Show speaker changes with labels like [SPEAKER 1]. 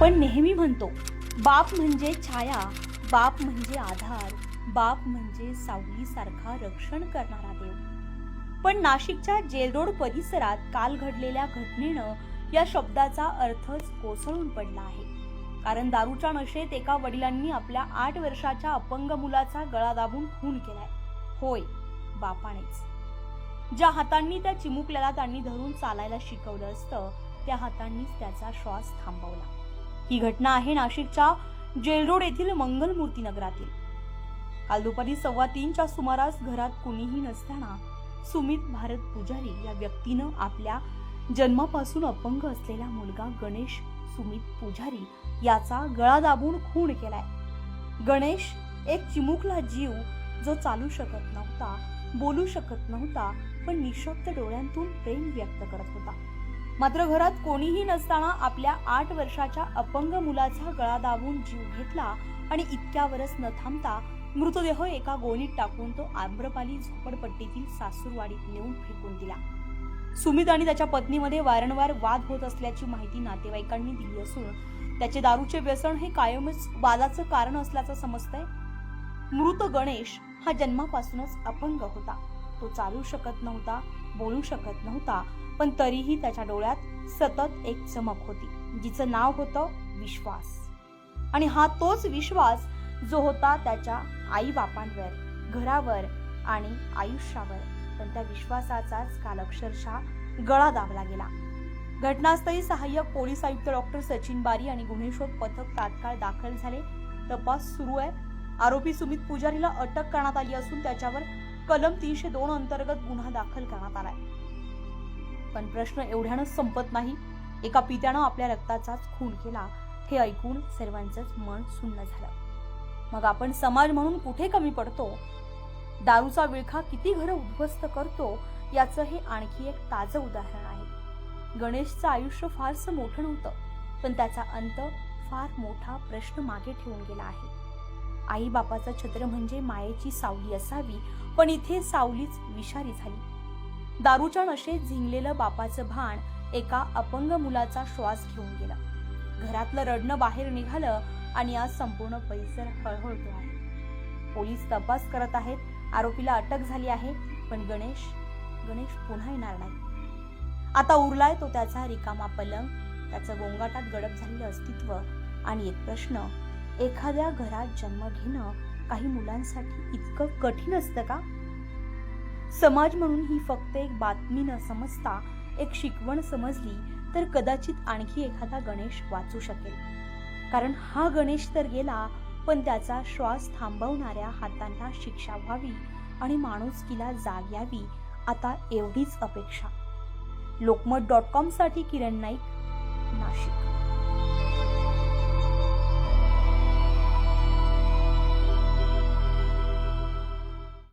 [SPEAKER 1] आपण नेहमी म्हणतो, बाप म्हणजे छाया, बाप म्हणजे आधार, बाप म्हणजे सावलीसारखा रक्षण करणारा देव. पण नाशिकच्या जेलरोड परिसरात काल घडलेल्या घटनेनं या शब्दाचा अर्थच कोसळून पडला आहे. कारण दारूच्या नशेत एका वडिलांनी आपल्या 8 वर्षाच्या अपंग मुलाचा गळा दाबून खून केलाय. होय, बापानेच. ज्या हातांनी त्या चिमुकल्याला त्यांनी धरून चालायला शिकवलं असतं, त्या हातांनीच त्याचा श्वास थांबवला. ही घटना आहे नाशिकच्या जेलरोड येथील मंगलमूर्ती नगरातील. काल दुपारी 2:15च्या सुमारास घरात कुणीही नसताना सुमित भारत पुजारी या व्यक्तीनं आपल्या जन्मापासून अपंग असलेला मुलगा गणेश सुमित पुजारी याचा गळा दाबून खून केलाय. गणेश एक चिमुकला जीव, जो चालू शकत नव्हता, बोलू शकत नव्हता, पण निशब्द डोळ्यांतून प्रेम व्यक्त करत होता. मात्र घरात कोणीही नसताना आपल्या 8 वर्षाच्या अपंग मुलाचा गळा दाबून जीव घेतला आणि इतक्यावरच न थांबता मृतदेह एका गोणीत टाकून तो आम्रपाली झोपडपट्टीतील सासूरवाडीत नेऊन फेकून दिला. सुमित आणि त्याच्या पत्नीमध्ये वारंवार वाद होत असल्याची माहिती नातेवाईकांनी दिली असून त्याचे दारूचे व्यसन हे कायमच वादाचं कारण असल्याचं समजतंय. मृत गणेश हा जन्मापासूनच अपंग होता. तो चालू शकत नव्हता, बोलू शकत नव्हता, पण तरीही त्याच्या डोळ्यात सतत एक चमक होती, जिचं नाव होतं विश्वास. आणि हा तोच विश्वास जो होता त्याच्या आई बापांवर, घरावर आणि आयुष्यावर. पण त्या विश्वासाचाच काल अक्षरशः गळा दाबला गेला. घटनास्थळी सहाय्यक पोलीस आयुक्त डॉक्टर सचिन बारी आणि गुन्हे शोध पथक तात्काळ दाखल झाले. तपास सुरू आहे. आरोपी सुमित पुजारीला अटक करण्यात आली असून त्याच्यावर कलम 302 अंतर्गत गुन्हा दाखल करण्यात आलाय. पण प्रश्न एवढ्यानंच संपत नाही. एका पित्यानं आपल्या रक्ताचाच खून केला. हे ऐकून सर्वांचंच मन सुन्न झालं. मग आपण समाज म्हणून कुठे कमी पडतो? दारूचा विळखा किती घरं उद्ध्वस्त करतो, याचं हे आणखी एक ताजं उदाहरण आहे. गणेशचं आयुष्य फारसं मोठं नव्हतं, पण त्याचा अंत फार मोठा प्रश्न मागे ठेवून गेला आहे. आई बापाचं छत्र म्हणजे मायेची सावली असावी, पण इथे सावलीच विषारी झाली. दारूच्या नशेत झिंगलेलं बापाचं भान एका अपंग मुलाचा श्वास घेऊन गेला. घरातलं रडणं बाहेर निघालं आणि आज संपूर्ण परिसर हळहळतो आहे. पोलीस तपास करत आहेत. आरोपीला अटक झाली आहे, पण गणेश पुन्हा येणार नाही. आता उरलाय तो त्याचा रिकामा पलंग, त्याचं गोंगाटात गडप झालेलं अस्तित्व आणि एक प्रश्न, एखाद्या घरात जन्म घेणं काही मुलांसाठी इतकं कठीण असतं का? समाज म्हणून ही फक्त एक बातमी न समजता एक शिकवण समजली तर कदाचित आणखी एखादा गणेश वाचू शकेल. कारण हा गणेश तर गेला, पण त्याचा श्वास थांबवणाऱ्या हातांना शिक्षा व्हावी आणि माणुसकीला जाग यावी, आता एवढीच अपेक्षा. lokmat.com साठी किरण नाईक, नाशिक.